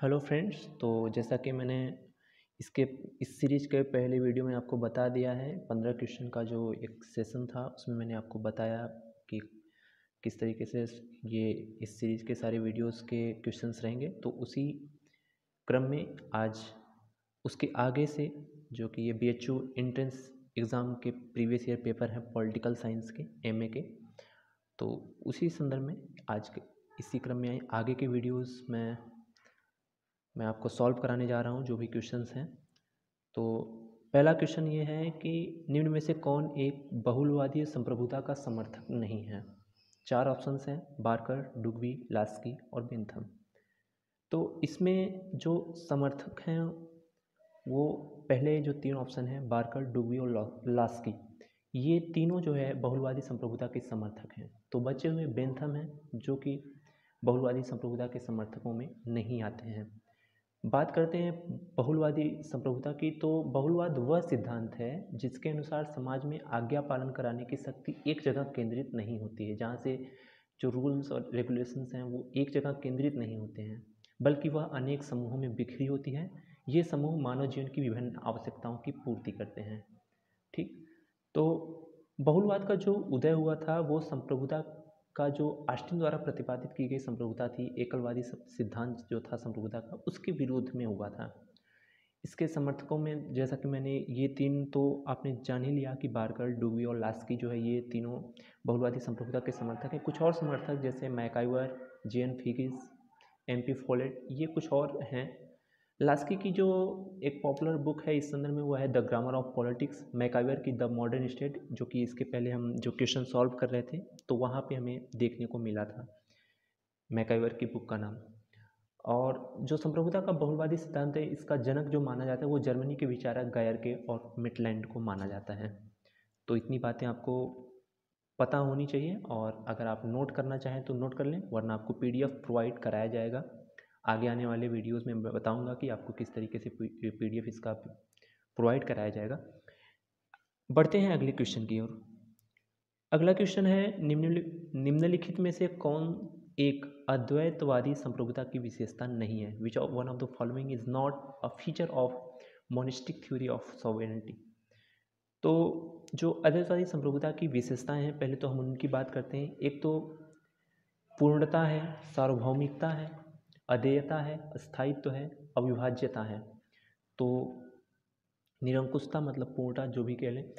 Hello friends. तो जैसा कि मैंने इसके इस सीरीज़ के पहले वीडियो में आपको बता दिया है, 15 क्वेश्चन का जो एक सेशन था उसमें मैंने आपको बताया कि किस तरीके से ये इस सीरीज़ के सारे वीडियोस के क्वेश्चंस रहेंगे। तो उसी क्रम में आज उसके आगे से जो कि ये BHU एंट्रेंस एग्ज़ाम के प्रीवियस ईयर पेपर हैं पॉलिटिकल साइंस के MA के, तो उसी संदर्भ में आज के इसी क्रम में आगे के वीडियोस में मैं आपको सॉल्व कराने जा रहा हूँ जो भी क्वेश्चंस हैं। तो पहला क्वेश्चन ये है कि निम्न में से कौन एक बहुलवादी संप्रभुता का समर्थक नहीं है। 4 ऑप्शंस हैं, बार्कर, डुग्बी, लास्की और बेंथम। तो इसमें जो समर्थक हैं वो पहले जो 3 ऑप्शन हैं, बार्कर, डुग्बी और लास्की, ये तीनों जो है बहुलवादी संप्रभुता के समर्थक हैं। तो बचे हुए बेंथम हैं जो कि बहुलवादी संप्रभुता के समर्थकों में नहीं आते हैं। बात करते हैं बहुलवादी संप्रभुता की। तो बहुलवाद वह सिद्धांत है जिसके अनुसार समाज में आज्ञा पालन कराने की शक्ति एक जगह केंद्रित नहीं होती है, जहाँ से जो रूल्स और रेगुलेशंस हैं वो एक जगह केंद्रित नहीं होते हैं, बल्कि वह अनेक समूहों में बिखरी होती है। ये समूह मानव जीवन की विभिन्न आवश्यकताओं की पूर्ति करते हैं। ठीक। तो बहुलवाद का जो उदय हुआ था वो संप्रभुता का जो ऑस्टिन द्वारा प्रतिपादित की गई संप्रभुता थी, एकलवादी सिद्धांत जो था संप्रभुता का, उसके विरोध में हुआ था। इसके समर्थकों में जैसा कि मैंने ये 3 तो आपने जान ही लिया कि बार्कर, डुग्बी और लास्की जो है ये तीनों बहुलवादी संप्रभुता के समर्थक हैं। कुछ और समर्थक जैसे मैकाइवर, JN फिगिस, MP फॉलेट, ये कुछ और हैं। लास्की की जो एक पॉपुलर बुक है इस संदर्भ में वो है the grammar of politics. MacIver की द मॉडर्न स्टेट, जो कि इसके पहले हम जो क्वेश्चन सॉल्व कर रहे थे तो वहाँ पे हमें देखने को मिला था मैकाइवर की बुक का नाम। और जो संप्रभुता का बहुलवादी सिद्धांत है इसका जनक जो माना जाता है वो जर्मनी के विचारक गायरके और मिटलैंड को माना जाता है। तो इतनी बातें आपको पता होनी चाहिए, और अगर आप नोट करना चाहें तो नोट कर लें, वरना आपको PDF प्रोवाइड कराया जाएगा। आगे आने वाले वीडियोस में मैं बताऊंगा कि आपको किस तरीके से PDF इसका प्रोवाइड कराया जाएगा। बढ़ते हैं अगले क्वेश्चन की ओर। अगला क्वेश्चन है, निम्नलिखित में से कौन एक अद्वैतवादी संप्रभुता की विशेषता नहीं है। Which one of the following is not a feature of monistic theory of sovereignty. तो जो अद्वैतवादी संप्रभुता की विशेषताएं हैं, पहले तो हम उनकी बात करते हैं। एक तो पूर्णता है, सार्वभौमिकता है, अदेयता है, स्थायित्व है, अविभाज्यता है। तो निरंकुशता मतलब पूर्णता जो भी कह लें,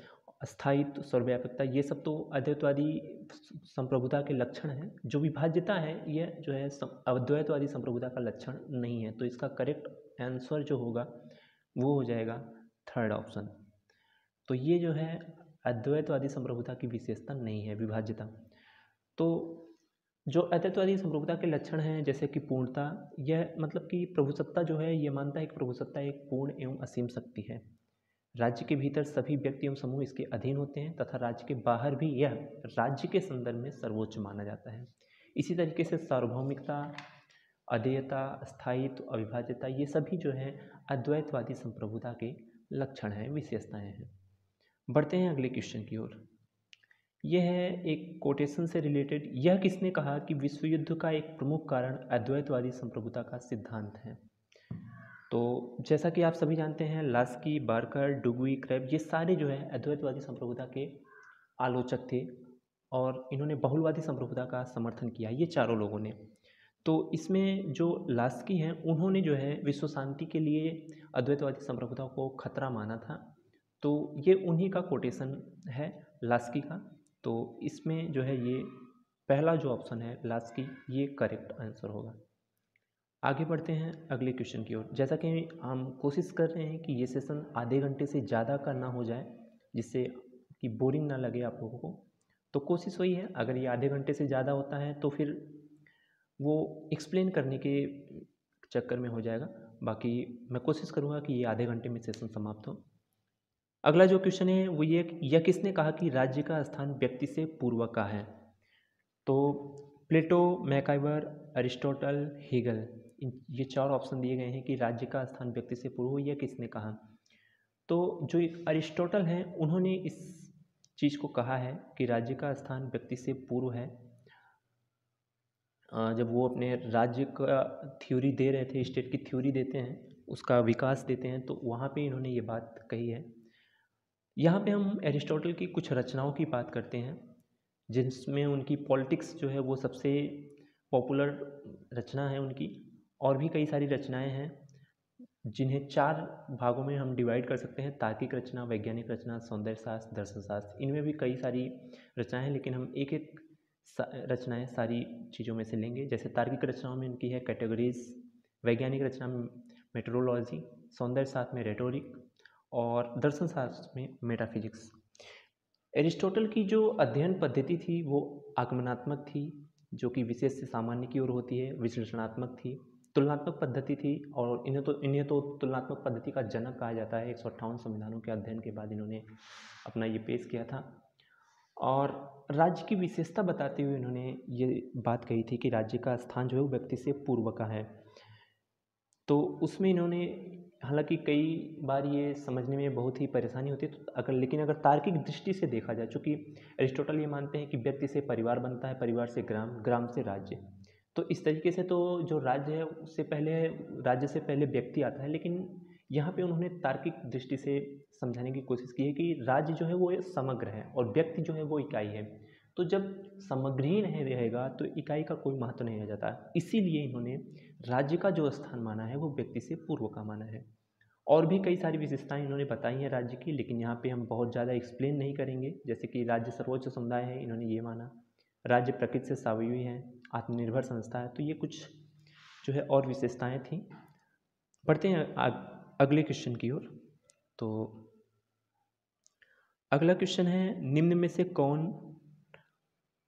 स्थायित्व, सर्वव्यापकता, ये सब तो अद्वैतवादी संप्रभुता के लक्षण हैं। जो विभाज्यता है यह जो है अद्वैतवादी संप्रभुता का लक्षण नहीं है। तो इसका करेक्ट आंसर जो होगा वो हो जाएगा थर्ड ऑप्शन। तो ये जो है अद्वैतवादी संप्रभुता की विशेषता नहीं है, विभाज्यता। तो जो अद्वैतवादी संप्रभुता के लक्षण हैं जैसे कि पूर्णता, यह मतलब कि प्रभुसत्ता जो है ये मानता है कि प्रभुसत्ता एक पूर्ण एवं असीम शक्ति है। राज्य के भीतर सभी व्यक्ति एवं समूह इसके अधीन होते हैं तथा राज्य के बाहर भी यह राज्य के संदर्भ में सर्वोच्च माना जाता है। इसी तरीके से सार्वभौमिकता, अदेयता, स्थायित्व, अविभाज्यता, ये सभी जो है अद्वैतवादी संप्रभुता के लक्षण हैं, विशेषताएं हैं। बढ़ते हैं अगले क्वेश्चन की ओर। यह है एक कोटेशन से रिलेटेड। यह किसने कहा कि विश्व युद्ध का एक प्रमुख कारण अद्वैतवादी संप्रभुता का सिद्धांत है। तो जैसा कि आप सभी जानते हैं, लास्की, बार्कर, डुग्बी, क्रैब, ये सारे जो है अद्वैतवादी संप्रभुता के आलोचक थे और इन्होंने बहुलवादी संप्रभुता का समर्थन किया, ये चारों लोगों ने। तो इसमें जो लास्की हैं उन्होंने जो है विश्व शांति के लिए अद्वैतवादी संप्रभुता को खतरा माना था। तो ये उन्हीं का कोटेशन है, लास्की का। तो इसमें जो है ये पहला जो ऑप्शन है लास्की, ये करेक्ट आंसर होगा। आगे बढ़ते हैं अगले क्वेश्चन की ओर। जैसा कि हम कोशिश कर रहे हैं कि ये सेशन आधे घंटे से ज़्यादा का ना हो जाए, जिससे कि बोरिंग ना लगे आप लोगों को। तो कोशिश वही है, अगर ये आधे घंटे से ज़्यादा होता है तो फिर वो एक्सप्लेन करने के चक्कर में हो जाएगा। बाकी मैं कोशिश करूँगा कि ये आधे घंटे में सेशन समाप्त हो। अगला जो क्वेश्चन है वो ये, यह किसने कहा कि राज्य का स्थान व्यक्ति से पूर्व का है। तो प्लेटो, मैकाइवर, अरिस्टोटल, हेगल, ये 4 ऑप्शन दिए गए हैं कि राज्य का स्थान व्यक्ति से पूर्व, यह किसने कहा। तो जो अरिस्टोटल हैं उन्होंने इस चीज़ को कहा है कि राज्य का स्थान व्यक्ति से पूर्व है। जब वो अपने राज्य का थ्योरी दे रहे थे, स्टेट की थ्योरी देते हैं, उसका विकास देते हैं, तो वहाँ पे इन्होंने ये बात कही है। यहाँ पे हम एरिस्टोटल की कुछ रचनाओं की बात करते हैं, जिसमें उनकी पॉलिटिक्स जो है वो सबसे पॉपुलर रचना है उनकी। और भी कई सारी रचनाएं हैं जिन्हें 4 भागों में हम डिवाइड कर सकते हैं: तार्किक रचना, वैज्ञानिक रचना, सौंदर्य शास्त्र, दर्शन शास्त्र। इनमें भी कई सारी रचनाएं हैं, लेकिन हम एक एक रचनाएं सारी चीज़ों में से लेंगे। जैसे तार्किक रचनाओं में इनकी है कैटेगरीज, वैज्ञानिक रचना में मेट्रोलॉजी, सौंदर्य शास्त्र में रेटोरिक और दर्शन शास्त्र में मेटाफिजिक्स। एरिस्टोटल की जो अध्ययन पद्धति थी वो आगमनात्मक थी, जो कि विशेष से सामान्य की ओर होती है। विश्लेषणात्मक थी, तुलनात्मक पद्धति थी, और इन्हें तो तुलनात्मक पद्धति का जनक कहा जाता है। 158 संविधानों के अध्ययन के बाद इन्होंने अपना ये पेश किया था। और राज्य की विशेषता बताते हुए इन्होंने ये बात कही थी कि राज्य का स्थान जो है वो व्यक्ति से पूर्व का है। तो उसमें इन्होंने, हालांकि कई बार ये समझने में बहुत ही परेशानी होती है, तो लेकिन अगर तार्किक दृष्टि से देखा जाए, चूँकि एरिस्टोटल ये मानते हैं कि व्यक्ति से परिवार बनता है, परिवार से ग्राम, ग्राम से राज्य। तो इस तरीके से तो जो राज्य है उससे पहले, राज्य से पहले व्यक्ति आता है। लेकिन यहाँ पे उन्होंने तार्किक दृष्टि से समझाने की कोशिश की है कि राज्य जो है वो एक समग्र है और व्यक्ति जो है वो इकाई है। तो जब समग्र ही नहीं रहेगा तो इकाई का कोई महत्व नहीं रह जाता। इसीलिए इन्होंने राज्य का जो स्थान माना है वो व्यक्ति से पूर्व का माना है। और भी कई सारी विशेषताएं इन्होंने बताई हैं राज्य की, लेकिन यहाँ पे हम बहुत ज़्यादा एक्सप्लेन नहीं करेंगे। जैसे कि राज्य सर्वोच्च समुदाय है, इन्होंने ये माना। राज्य प्रकृति से स्वावलंबी है, आत्मनिर्भर संस्था है। तो ये कुछ जो है और विशेषताएं थी। बढ़ते हैं अगले क्वेश्चन की ओर। तो अगला क्वेश्चन है, निम्न में से कौन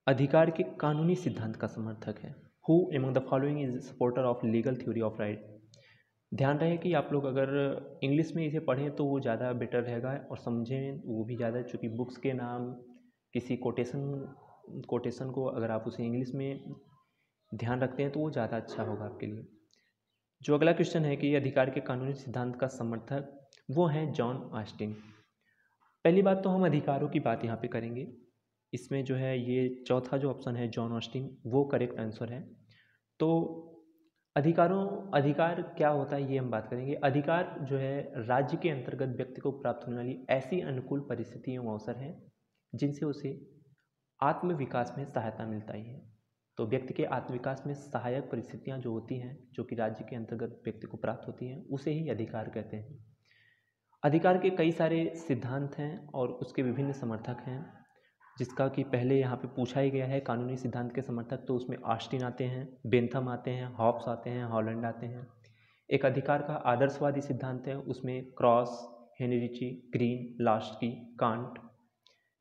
अधिकार के कानूनी सिद्धांत का समर्थक है? Who among the following is supporter of legal theory of right? ध्यान रहे कि आप लोग अगर इंग्लिश में इसे पढ़ें तो वो ज़्यादा बेटर रहेगा और समझें वो भी ज़्यादा, चूँकि बुक्स के नाम किसी कोटेशन को अगर आप उसे इंग्लिश में ध्यान रखते हैं तो वो ज़्यादा अच्छा होगा आपके लिए। जो अगला क्वेश्चन है कि अधिकार के कानूनी सिद्धांत का समर्थक, वो हैं जॉन ऑस्टिन। पहली बात तो हम अधिकारों की बात यहाँ पे करेंगे। इसमें जो है ये चौथा जो ऑप्शन है जॉन ऑस्टिन, वो करेक्ट आंसर है। तो अधिकार क्या होता है ये हम बात करेंगे। अधिकार जो है राज्य के अंतर्गत व्यक्ति को प्राप्त होने वाली ऐसी अनुकूल परिस्थितियों एवं अवसर हैं जिनसे उसे आत्म विकास में सहायता मिलता ही है। तो व्यक्ति के आत्मविकास में सहायक परिस्थितियां जो होती हैं, जो कि राज्य के अंतर्गत व्यक्ति को प्राप्त होती हैं, उसे ही अधिकार कहते हैं। अधिकार के कई सारे सिद्धांत हैं और उसके विभिन्न समर्थक हैं, जिसका कि पहले यहाँ पे पूछा ही गया है कानूनी सिद्धांत के समर्थक। तो उसमें ऑस्टिन आते हैं, बेंथम आते हैं, हॉब्स आते हैं, हॉलैंड आते हैं। एक अधिकार का आदर्शवादी सिद्धांत है, उसमें क्रॉस, हेनरिची, ग्रीन, लास्की, कांट।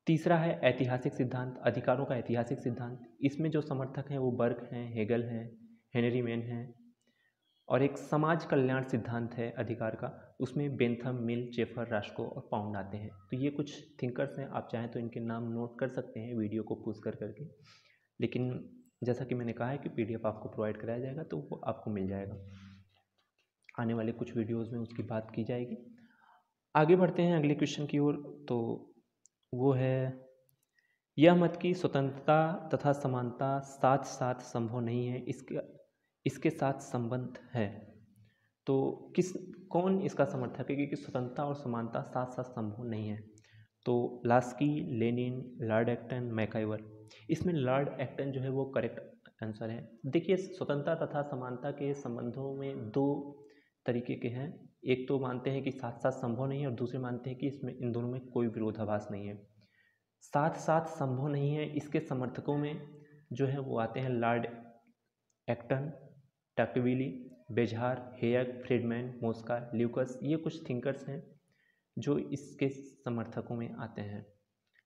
तीसरा है ऐतिहासिक सिद्धांत, अधिकारों का ऐतिहासिक सिद्धांत। इसमें जो समर्थक हैं वो बर्क हैं, हेगल हैं, हेनरी मैन हैं। और एक समाज कल्याण सिद्धांत है अधिकार का, उसमें बेंथम, मिल, चेफर, रास्को और पाउंड आते हैं। तो ये कुछ थिंकर्स हैं, आप चाहें तो इनके नाम नोट कर सकते हैं वीडियो को पॉज कर करके। लेकिन जैसा कि मैंने कहा है कि पीडीएफ आपको प्रोवाइड कराया जाएगा, तो वो आपको मिल जाएगा। आने वाले कुछ वीडियोज़ में उसकी बात की जाएगी। आगे बढ़ते हैं अगले क्वेश्चन की ओर। तो वो है, यह मत की स्वतंत्रता तथा समानता साथ साथ संभव नहीं है, इसके साथ संबंध है। तो कौन इसका समर्थक है कि स्वतंत्रता और समानता साथ साथ संभव नहीं है? तो Laski, Lenin, Lord Acton, MacIver. इसमें लॉर्ड एक्टन जो है वो करेक्ट आंसर है। देखिए, स्वतंत्रता तथा समानता के संबंधों में 2 तरीके के हैं। एक तो मानते हैं कि साथ साथ संभव नहीं है, और दूसरे मानते हैं कि इन दोनों में कोई विरोधाभास नहीं है। साथ साथ संभव नहीं है, इसके समर्थकों में जो है वो आते हैं लॉर्ड एक्टन, टॉक्विली, बेजहार, हेयक, फ्रीडमैन, मोस्का, ल्यूकस। ये कुछ थिंकर्स हैं जो इसके समर्थकों में आते हैं।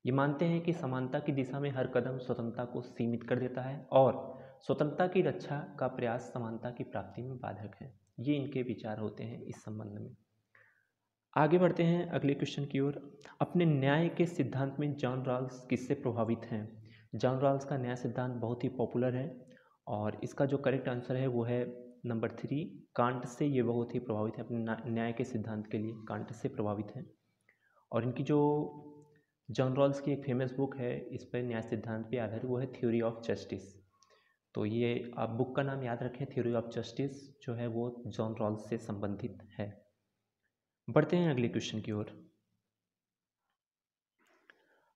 ये मानते हैं कि समानता की दिशा में हर कदम स्वतंत्रता को सीमित कर देता है और स्वतंत्रता की रक्षा का प्रयास समानता की प्राप्ति में बाधक है। ये इनके विचार होते हैं इस संबंध में। आगे बढ़ते हैं अगले क्वेश्चन की ओर। अपने न्याय के सिद्धांत में जॉन रॉल्स किससे प्रभावित हैं? जॉन रॉल्स का न्याय सिद्धांत बहुत ही पॉपुलर है और इसका जो करेक्ट आंसर है वो है नंबर 3, कांट से ये बहुत ही प्रभावित है। अपने न्याय के सिद्धांत के लिए कांट से प्रभावित हैं। और इनकी जो जॉन रॉल्स की एक फेमस बुक है इस पर न्याय सिद्धांत पे आधारित, वो है थ्योरी ऑफ जस्टिस। तो ये आप बुक का नाम याद रखें, थ्योरी ऑफ जस्टिस, जो है वो जॉन रॉल्स से संबंधित है। बढ़ते हैं अगले क्वेश्चन की ओर।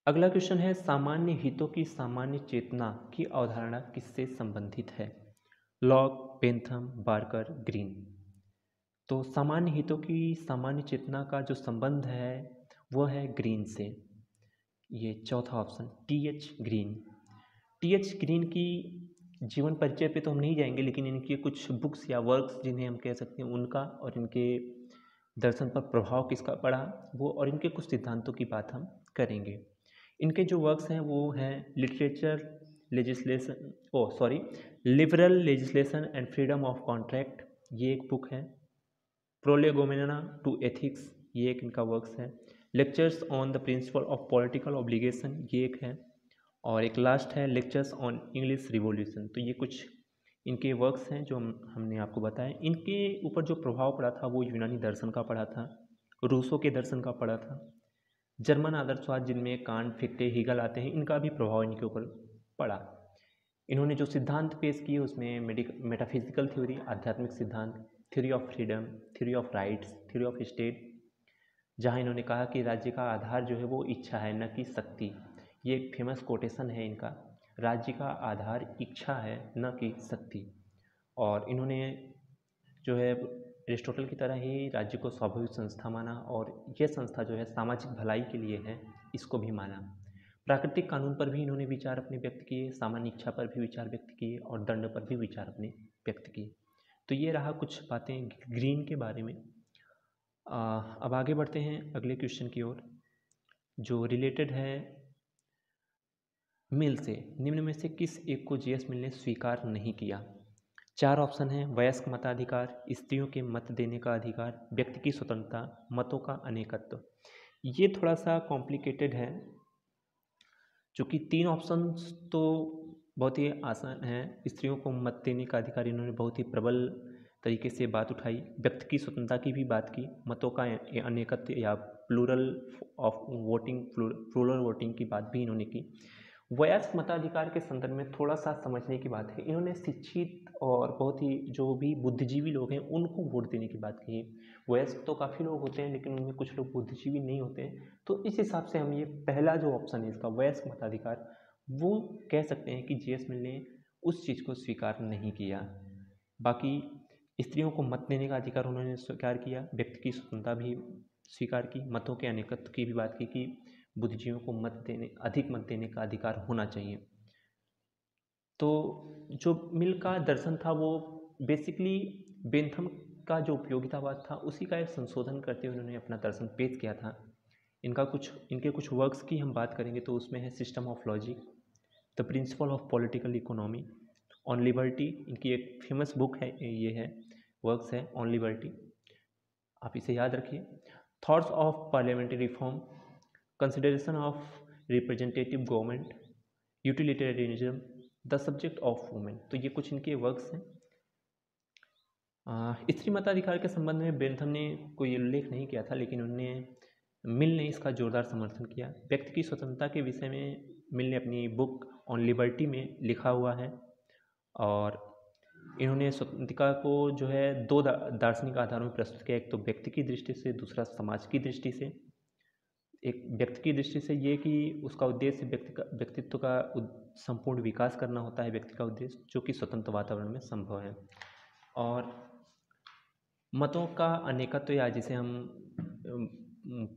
अगला क्वेश्चन है, सामान्य हितों की सामान्य चेतना की अवधारणा किससे संबंधित है? Lock, Bentham, Barker, green. तो सामान्य हितों की सामान्य चेतना का जो संबंध है वो है ग्रीन से। ये चौथा option TH. Green. TH. Green की जीवन परिचय पे तो हम नहीं जाएंगे, लेकिन इनकी कुछ बुक्स या वर्क्स जिन्हें हम कह सकते हैं उनका और इनके दर्शन पर प्रभाव किसका पड़ा वो और इनके कुछ सिद्धांतों की बात हम करेंगे। इनके जो वर्क्स हैं वो हैं literature legislation liberal legislation and freedom of contract, ये एक बुक है। प्रोलेगोमेना टू एथिक्स, ये एक इनका वर्क्स है। Lectures on the principle of political obligation, ये एक है। और एक लास्ट है लेक्चर्स ऑन इंग्लिश रिवॉल्यूशन। तो ये कुछ इनके वर्क्स हैं जो हमने आपको बताया। इनके ऊपर जो प्रभाव पड़ा था वो यूनानी दर्शन का पड़ा था, रूसो के दर्शन का पड़ा था, जर्मन आदर्शवाद जिनमें कांट, फिक्टे, हीगल आते हैं, इनका भी प्रभाव इनके ऊपर पड़ा। इन्होंने जो सिद्धांत पेश किए उसमें मेटाफिजिकल थ्योरी, आध्यात्मिक सिद्धांत, theory of freedom, theory of rights, theory of state, जहाँ इन्होंने कहा कि राज्य का आधार जो है वो इच्छा है न कि शक्ति। ये एक फेमस कोटेशन है इनका, राज्य का आधार इच्छा है न कि शक्ति। और इन्होंने जो है एरिस्टोटल की तरह ही राज्य को स्वाभाविक संस्था माना और यह संस्था जो है सामाजिक भलाई के लिए है, इसको भी माना। प्राकृतिक कानून पर भी इन्होंने विचार अपने व्यक्त किए, सामान्य इच्छा पर भी विचार व्यक्त किए और दंड पर भी विचार अपने व्यक्त किए। तो ये रहा कुछ बातें ग्रीन के बारे में। अब आगे बढ़ते हैं अगले क्वेश्चन की ओर, जो रिलेटेड है मिल से। निम्न में से किस एक को जीएस मिल ने स्वीकार नहीं किया? 4 ऑप्शन हैं, वयस्क मताधिकार, स्त्रियों के मत देने का अधिकार, व्यक्ति की स्वतंत्रता, मतों का अनेकत्व। ये थोड़ा सा कॉम्प्लिकेटेड है, चूँकि 3 ऑप्शंस तो बहुत ही आसान हैं। स्त्रियों को मत देने का अधिकार, इन्होंने बहुत ही प्रबल तरीके से बात उठाई। व्यक्ति की स्वतंत्रता की भी बात की, मतों का अनेकत्व या प्लूरल वोटिंग की बात भी इन्होंने की। वयस्क मताधिकार के संदर्भ में थोड़ा सा समझने की बात है, इन्होंने शिक्षित और बहुत ही जो भी बुद्धिजीवी लोग हैं उनको वोट देने की बात की है। वयस्क तो काफ़ी लोग होते हैं लेकिन उनमें कुछ लोग बुद्धिजीवी नहीं होते हैं, तो इस हिसाब से हम ये पहला जो ऑप्शन है इसका वयस्क मताधिकार, वो कह सकते हैं कि जीएस मिल ने उस चीज़ को स्वीकार नहीं किया। बाकी स्त्रियों को मत देने का अधिकार उन्होंने स्वीकार किया, व्यक्ति की स्वतंत्रता भी स्वीकार की, मतों के अनेकत्व की भी बात की कि बुद्धिजीवियों को अधिक मत देने का अधिकार होना चाहिए। तो जो मिल का दर्शन था वो बेसिकली बेंथम का जो उपयोगितावाद था उसी का एक संशोधन करते हुए उन्होंने अपना दर्शन पेश किया था। इनके कुछ वर्क्स की हम बात करेंगे तो उसमें है system of logic, the principle of political economy, on liberty, इनकी एक फेमस बुक है, ये है वर्क्स है ऑन लिबर्टी, आप इसे याद रखिए। Thoughts of parliamentary reform, consideration of representative government, utilitarianism, the subject of women. तो ये कुछ इनके वर्क्स हैं। स्त्री मताधिकार के संबंध में बेंथम ने कोई उल्लेख नहीं किया था, लेकिन मिल ने इसका जोरदार समर्थन किया। व्यक्ति की स्वतंत्रता के विषय में मिल ने अपनी बुक ऑन लिबर्टी में लिखा हुआ है और इन्होंने स्वतंत्रता को जो है 2 दार्शनिक आधारों में प्रस्तुत किया, एक तो व्यक्ति की दृष्टि से, दूसरा समाज की दृष्टि से। एक व्यक्ति की दृष्टि से ये कि उसका उद्देश्य व्यक्तित्व का संपूर्ण विकास करना होता है, व्यक्ति का उद्देश्य, जो कि स्वतंत्र वातावरण में संभव है। और मतों का अनेकत्व या जिसे हम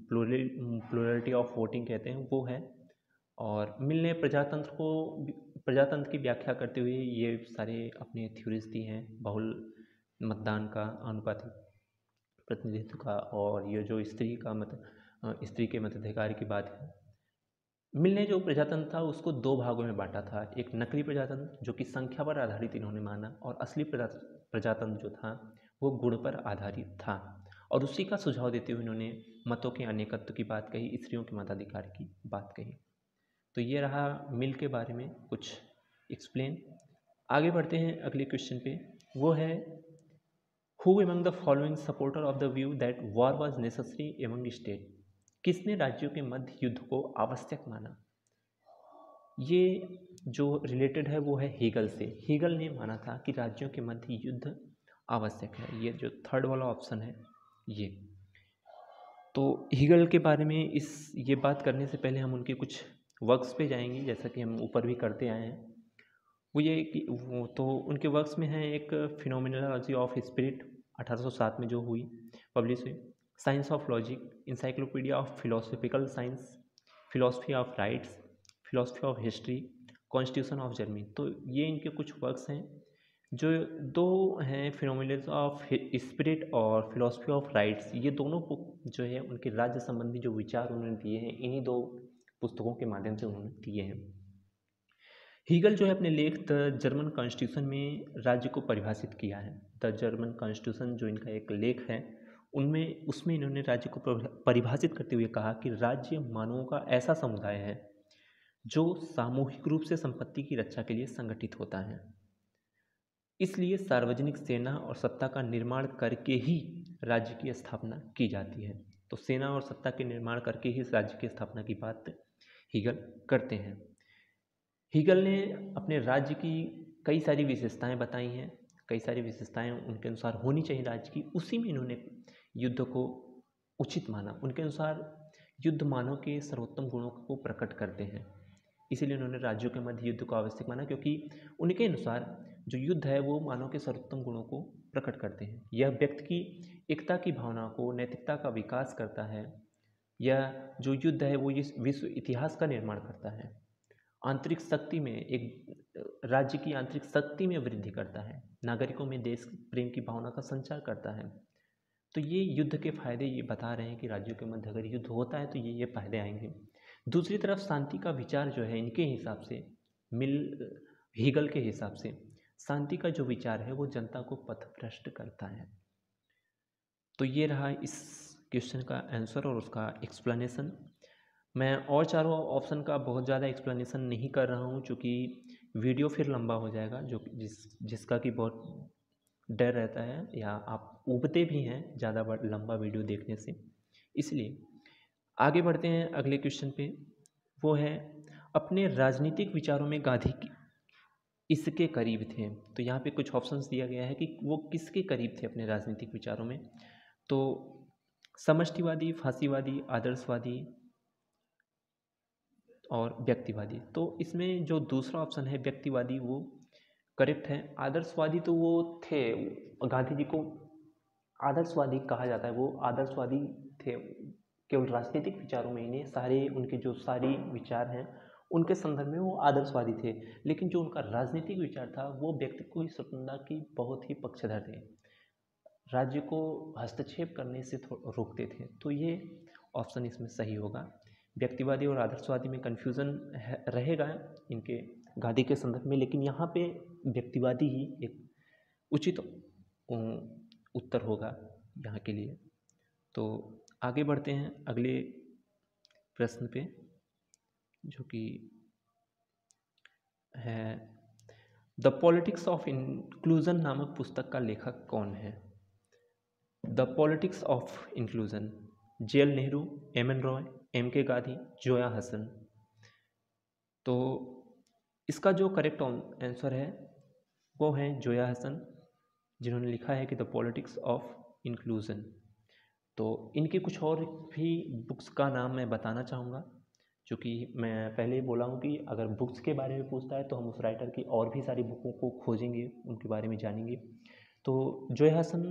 प्लूरलिटी ऑफ वोटिंग कहते हैं वो है। और मिल ने प्रजातंत्र की व्याख्या करते हुए ये सारे अपने थ्योरीज दी हैं, बहुल मतदान का, अनुपातिक प्रतिनिधित्व का, और ये जो स्त्री के मताधिकार की बात है। मिल ने जो प्रजातंत्र था उसको 2 भागों में बांटा था, एक नकली प्रजातंत्र जो कि संख्या पर आधारित इन्होंने माना, और असली प्रजातंत्र जो था वो गुण पर आधारित था। और उसी का सुझाव देते हुए इन्होंने मतों के अनेकत्व की बात कही, स्त्रियों के मताधिकार की बात कही। तो ये रहा मिल के बारे में कुछ एक्सप्लेन। आगे बढ़ते हैं अगले क्वेश्चन पे, वो है Who among the following supporter of the view that war was necessary among state? किसने राज्यों के मध्य युद्ध को आवश्यक माना? ये जो रिलेटेड है वो है हीगल से। हीगल ने माना था कि राज्यों के मध्य युद्ध आवश्यक है। ये जो थर्ड वाला ऑप्शन है ये। तो हीगल के बारे में ये बात करने से पहले हम उनके कुछ वर्क्स पे जाएंगे, जैसा कि हम ऊपर भी करते आए हैं। वो ये कि वो तो उनके वर्क्स में है एक फिनोमिनोलॉजी ऑफ स्पिरिट 1807 में जो हुई, पब्लिश हुई। Science of logic, encyclopedia of philosophical science, philosophy of rights, philosophy of history, constitution of Germany. तो ये इनके कुछ वर्क्स हैं। जो दो हैं, फिनोमिनोलॉजी ऑफ स्पिरिट और फिलोसफी ऑफ राइट्स, ये दोनों बुक जो है उनके राज्य संबंधी जो विचार उन्होंने दिए हैं, इन्हीं दो पुस्तकों के माध्यम से उन्होंने दिए हैं। हीगल जो है अपने लेख द जर्मन कॉन्स्टिट्यूशन में राज्य को परिभाषित किया है। द जर्मन कॉन्स्टिट्यूशन जो इनका एक लेख है उसमें इन्होंने राज्य को परिभाषित करते हुए कहा कि राज्य मानवों का ऐसा समुदाय है जो सामूहिक रूप से संपत्ति की रक्षा के लिए संगठित होता है। इसलिए सार्वजनिक सेना और सत्ता का निर्माण करके ही राज्य की स्थापना की जाती है। तो सेना और सत्ता के निर्माण करके ही राज्य की स्थापना की बात हीगल करते हैं। हीगल ने अपने राज्य की कई सारी विशेषताएं बताई हैं, कई सारी विशेषताएं उनके अनुसार होनी चाहिए राज्य की। उसी में इन्होंने युद्ध को उचित माना। उनके अनुसार युद्ध मानव के सर्वोत्तम गुणों को प्रकट करते हैं, इसीलिए उन्होंने राज्यों के मध्य युद्ध को आवश्यक माना, क्योंकि उनके अनुसार जो युद्ध है वो मानव के सर्वोत्तम गुणों को प्रकट करते हैं। यह व्यक्ति की एकता की भावना को, नैतिकता का विकास करता है। यह जो युद्ध है वो इस विश्व इतिहास का निर्माण करता है। आंतरिक शक्ति में, एक राज्य की आंतरिक शक्ति में वृद्धि करता है। नागरिकों में देश प्रेम की भावना का संचार करता है। तो ये युद्ध के फायदे ये बता रहे हैं कि राज्यों के मध्य अगर युद्ध होता है तो ये फायदे आएंगे। दूसरी तरफ शांति का विचार जो है इनके हिसाब से, हीगल के हिसाब से शांति का जो विचार है वो जनता को पथभ्रष्ट करता है। तो ये रहा इस क्वेश्चन का आंसर और उसका एक्सप्लेनेशन। मैं और चारों ऑप्शन का बहुत ज़्यादा एक्सप्लेनेशन नहीं कर रहा हूँ, चूँकि वीडियो फिर लंबा हो जाएगा, जो जिसका कि बहुत डर रहता है, या आप ऊबते भी हैं ज़्यादा लंबा वीडियो देखने से। इसलिए आगे बढ़ते हैं अगले क्वेश्चन पे। वो है, अपने राजनीतिक विचारों में गांधी इसके करीब थे। तो यहाँ पे कुछ ऑप्शंस दिया गया है कि वो किसके करीब थे अपने राजनीतिक विचारों में। तो समष्टिवादी, फांसीवादी, आदर्शवादी और व्यक्तिवादी। तो इसमें जो दूसरा ऑप्शन है व्यक्तिवादी वो करेक्ट है। आदर्शवादी तो वो थे, गांधी जी को आदर्शवादी कहा जाता है, वो आदर्शवादी थे। केवल राजनीतिक विचारों में इन्हें सारे उनके जो सारी विचार हैं उनके संदर्भ में वो आदर्शवादी थे, लेकिन जो उनका राजनीतिक विचार था वो व्यक्ति को ही स्वतंत्रता की बहुत ही पक्षधर थे, राज्य को हस्तक्षेप करने से रोकते थे। तो ये ऑप्शन इसमें सही होगा। व्यक्तिवादी और आदर्शवादी में कन्फ्यूज़न रहेगा इनके गांधी के संदर्भ में, लेकिन यहाँ पे व्यक्तिवादी ही एक उचित उत्तर होगा यहाँ के लिए। तो आगे बढ़ते हैं अगले प्रश्न पे, जो कि है द पॉलिटिक्स ऑफ इंक्लूजन नामक पुस्तक का लेखक कौन है। The politics of inclusion, J L. Nehru, M N. Roy, M K. Gandhi, Zoya Hasan. तो इसका जो करेक्ट आंसर है वो है जोया हसन, जिन्होंने लिखा है कि द पॉलिटिक्स ऑफ इंक्लूजन। तो इनके कुछ और भी बुक्स का नाम मैं बताना चाहूँगा, क्योंकि मैं पहले ही बोला हूँ कि अगर बुक्स के बारे में पूछता है तो हम उस राइटर की और भी सारी बुकों को खोजेंगे, उनके बारे में जानेंगे। तो जोया हसन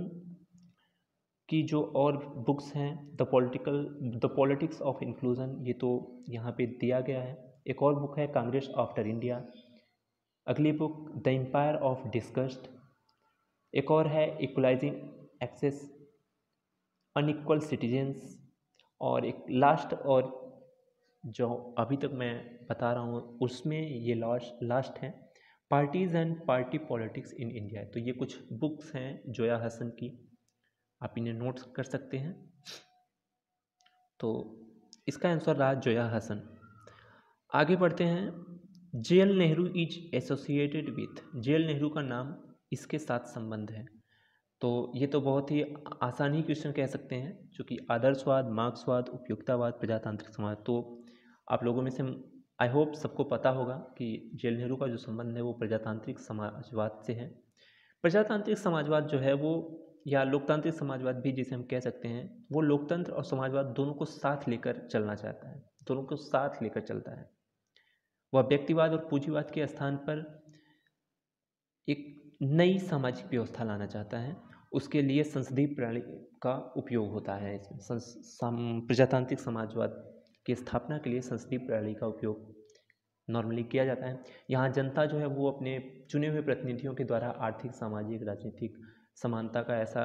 की जो और बुक्स हैं, द पॉलिटिक्स ऑफ इंक्लूजन, ये तो यहाँ पे दिया गया है। एक और बुक है कांग्रेस आफ्टर इंडिया। अगली book the empire of disgust. एक और है इक्वलाइजिंग एक्सेस, अनइक्वल सिटीजन्स। और एक लास्ट, और जो अभी तक मैं बता रहा हूँ उसमें ये लास्ट है, parties and party politics in India. तो ये कुछ बुक्स हैं जोया हसन की, आप इन्हें नोट्स कर सकते हैं। तो इसका आंसर रहा जोया हसन। आगे बढ़ते हैं। J L. Nehru is associated with, J L. Nehru का नाम इसके साथ संबंध है। तो ये तो बहुत ही आसान ही क्वेश्चन कह सकते हैं, क्योंकि आदर्शवाद, मार्क्सवाद, उपयुक्तावाद, प्रजातांत्रिक समाज। तो आप लोगों में से आई होप सबको पता होगा कि जवाहरलाल नेहरू का जो संबंध है वो प्रजातांत्रिक समाजवाद से है। प्रजातांत्रिक समाजवाद जो है वो, या लोकतांत्रिक समाजवाद भी जिसे हम कह सकते हैं, वो लोकतंत्र और समाजवाद दोनों को साथ लेकर चलना चाहता है, दोनों को साथ लेकर चलता है। वह व्यक्तिवाद और पूंजीवाद के स्थान पर एक नई सामाजिक व्यवस्था लाना चाहता है। उसके लिए संसदीय प्रणाली का उपयोग होता है। इसमें प्रजातांत्रिक समाजवाद की स्थापना के लिए संसदीय प्रणाली का उपयोग नॉर्मली किया जाता है। यहाँ जनता जो है वो अपने चुने हुए प्रतिनिधियों के द्वारा आर्थिक, सामाजिक, राजनीतिक समानता का ऐसा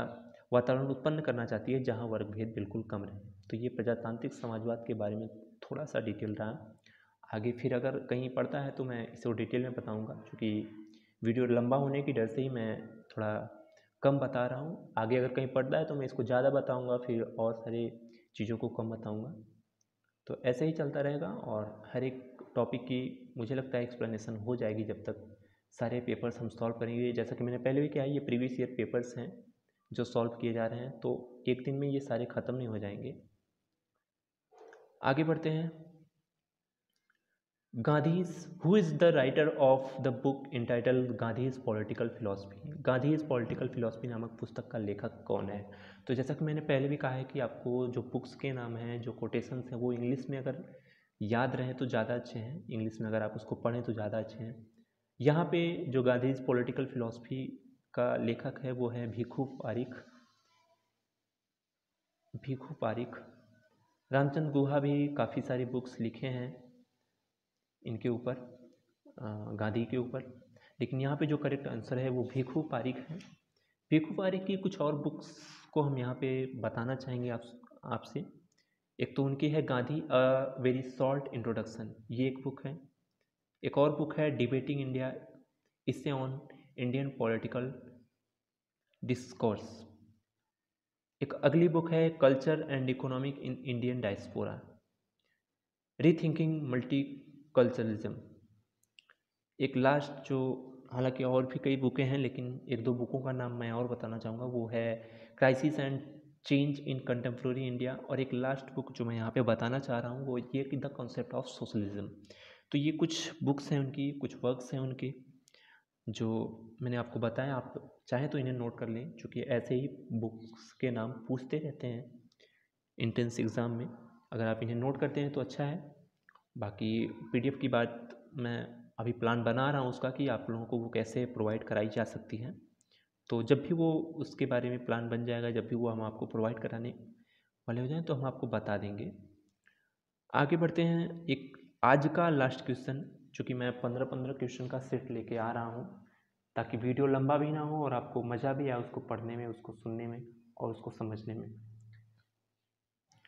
वातावरण उत्पन्न करना चाहती है जहाँ वर्ग भेद बिल्कुल कम रहे। तो ये प्रजातांत्रिक समाजवाद के बारे में थोड़ा सा डिटेल रहा। आगे फिर अगर कहीं पड़ता है तो मैं इसे डिटेल में बताऊँगा, क्योंकि वीडियो लंबा होने की डर से ही मैं थोड़ा कम बता रहा हूँ। आगे अगर कहीं पड़ता है तो मैं इसको ज़्यादा बताऊँगा, फिर और सारी चीज़ों को कम बताऊँगा। तो ऐसे ही चलता रहेगा और हर एक टॉपिक की मुझे लगता है एक्सप्लेनेशन हो जाएगी जब तक सारे पेपर्स हम सॉल्व करेंगे। जैसा कि मैंने पहले भी किया है, ये प्रीवियस ईयर पेपर्स हैं जो सॉल्व किए जा रहे हैं, तो एक दिन में ये सारे ख़त्म नहीं हो जाएंगे। आगे बढ़ते हैं। Gandhi's, who is the writer of the book entitled Gandhi's political philosophy. Gandhi's political philosophy नामक पुस्तक का लेखक कौन है? तो जैसा कि मैंने पहले भी कहा है कि आपको जो बुक्स के नाम हैं, जो कोटेशंस हैं, वो इंग्लिश में अगर याद रहें तो ज़्यादा अच्छे हैं, इंग्लिश में अगर आप उसको पढ़ें तो ज़्यादा अच्छे हैं। यहाँ पे जो गांधीज पॉलिटिकल फिलॉसफी का लेखक है वो है भिखु पारिख। भिखु पारिख। रामचंद्र गुहा भी काफ़ी सारी बुक्स लिखे हैं इनके ऊपर, गांधी के ऊपर, लेकिन यहाँ पे जो करेक्ट आंसर है वो भिखु पारिख है। भिखु पारिख की कुछ और बुक्स को हम यहाँ पे बताना चाहेंगे आपसे। एक तो उनकी है Gandhi a very short introduction, ये एक बुक है। एक और बुक है डिबेटिंग इंडिया, इससे ऑन इंडियन पॉलिटिकल डिस्कोर्स। एक अगली बुक है culture and economic in Indian diaspora, rethinking multiculturalism. एक लास्ट जो, हालांकि और भी कई बुकें हैं लेकिन एक दो बुकों का नाम मैं और बताना चाहूँगा, वो है crisis and change in contemporary India. और एक लास्ट बुक जो मैं यहाँ पे बताना चाह रहा हूँ वो ये कि द कॉन्सेप्ट ऑफ सोशलिज्म। तो ये कुछ बुक्स हैं उनकी, कुछ वर्क्स हैं उनके जो मैंने आपको बताया। आप चाहें तो इन्हें नोट कर लें, क्योंकि ऐसे ही बुक्स के नाम पूछते रहते हैं एंट्रेंस एग्ज़ाम में। अगर आप इन्हें नोट करते हैं तो अच्छा है। बाकी पीडीएफ की बात मैं अभी प्लान बना रहा हूँ उसका, कि आप लोगों को वो कैसे प्रोवाइड कराई जा सकती है। तो जब भी वो उसके बारे में प्लान बन जाएगा, जब भी वो हम आपको प्रोवाइड कराने वाले हो जाएं तो हम आपको बता देंगे। आगे बढ़ते हैं। एक आज का लास्ट क्वेश्चन, चूँकि मैं 15-15 क्वेश्चन का सेट लेके आ रहा हूँ ताकि वीडियो लंबा भी ना हो और आपको मज़ा भी आए उसको पढ़ने में, उसको सुनने में और उसको समझने में।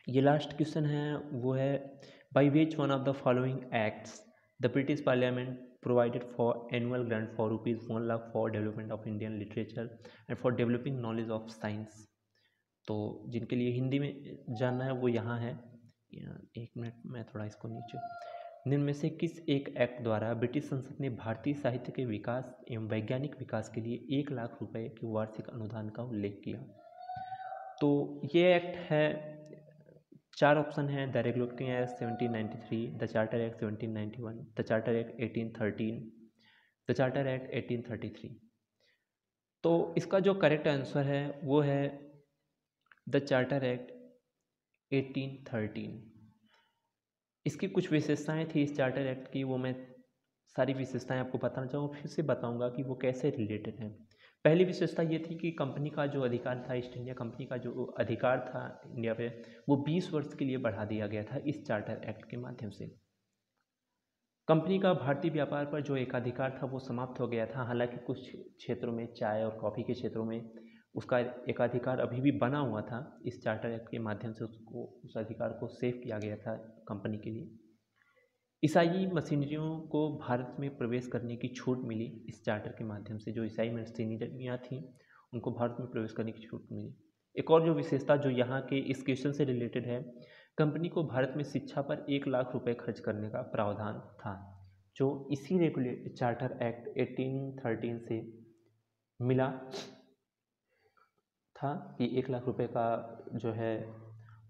ये लास्ट क्वेश्चन है, वो है by which one of the following acts the British parliament provided for annual grant for ₹1 lakh for development of Indian literature and for developing knowledge of science. तो जिनके लिए हिंदी में जानना है वो यहाँ है। एक मिनट, मैं थोड़ा इसको नीचे। निम्न में से किस एक एक्ट द्वारा ब्रिटिश संसद ने भारतीय साहित्य के विकास एवं वैज्ञानिक विकास के लिए ₹1 लाख के वार्षिक अनुदान का उल्लेख किया? तो ये एक्ट है, 4 ऑप्शन हैं। The regulating act 1793, the charter act 1791, the charter act 1813, the charter act 1833। तो इसका जो करेक्ट आंसर है वो है द चार्टर एक्ट 1813। इसकी कुछ विशेषताएं थी इस चार्टर एक्ट की, वो मैं सारी विशेषताएं आपको बताना चाहूँगा, फिर से बताऊंगा कि वो कैसे रिलेटेड हैं। पहली विशेषता ये थी कि कंपनी का जो अधिकार था, ईस्ट इंडिया कंपनी का जो अधिकार था इंडिया पे, वो 20 वर्ष के लिए बढ़ा दिया गया था इस चार्टर एक्ट के माध्यम से। कंपनी का भारतीय व्यापार पर जो एकाधिकार था वो समाप्त हो गया था। हालांकि कुछ क्षेत्रों में, चाय और कॉफ़ी के क्षेत्रों में उसका एकाधिकार अभी भी बना हुआ था। इस चार्टर एक्ट के माध्यम से उसको, उस अधिकार को सेव किया गया था कंपनी के लिए। ईसाई मशीनरियों को भारत में प्रवेश करने की छूट मिली इस चार्टर के माध्यम से। जो ईसाई मशीनरियाँ थीं उनको भारत में प्रवेश करने की छूट मिली। एक और जो विशेषता जो यहाँ के इस क्वेश्चन से रिलेटेड है, कंपनी को भारत में शिक्षा पर ₹1 लाख खर्च करने का प्रावधान था, जो इसी रेगुलेट चार्टर एक्ट 1813 से मिला था कि ₹1 लाख का जो है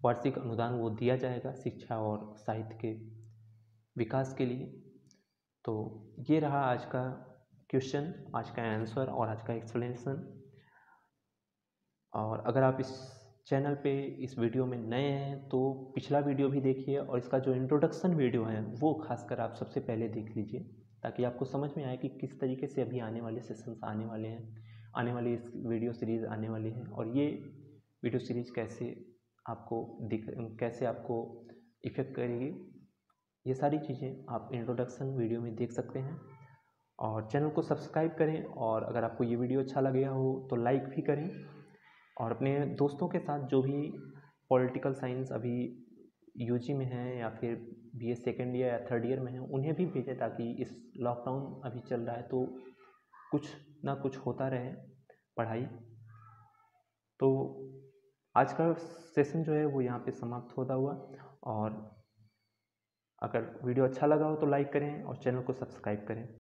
वार्षिक अनुदान वो दिया जाएगा शिक्षा और साहित्य के विकास के लिए। तो ये रहा आज का क्वेश्चन, आज का आंसर और आज का एक्सप्लेनेशन। और अगर आप इस चैनल पे इस वीडियो में नए हैं तो पिछला वीडियो भी देखिए, और इसका जो इंट्रोडक्शन वीडियो है वो खासकर आप सबसे पहले देख लीजिए, ताकि आपको समझ में आए कि किस तरीके से अभी आने वाले सेशंस आने वाले हैं, आने वाली इस वीडियो सीरीज़ आने वाली है, और ये वीडियो सीरीज़ कैसे आपको इफ़ेक्ट करेगी, ये सारी चीज़ें आप इंट्रोडक्शन वीडियो में देख सकते हैं। और चैनल को सब्सक्राइब करें, और अगर आपको ये वीडियो अच्छा लगे हो तो लाइक भी करें, और अपने दोस्तों के साथ जो भी पॉलिटिकल साइंस अभी यूजी में हैं या फिर बीए सेकेंड ईयर या थर्ड ईयर में हैं उन्हें भी भेजें, ताकि इस लॉकडाउन अभी चल रहा है तो कुछ ना कुछ होता रहे पढ़ाई। तो आज का सेशन जो है वो यहाँ पे समाप्त होता हुआ, और अगर वीडियो अच्छा लगा हो तो लाइक करें और चैनल को सब्सक्राइब करें।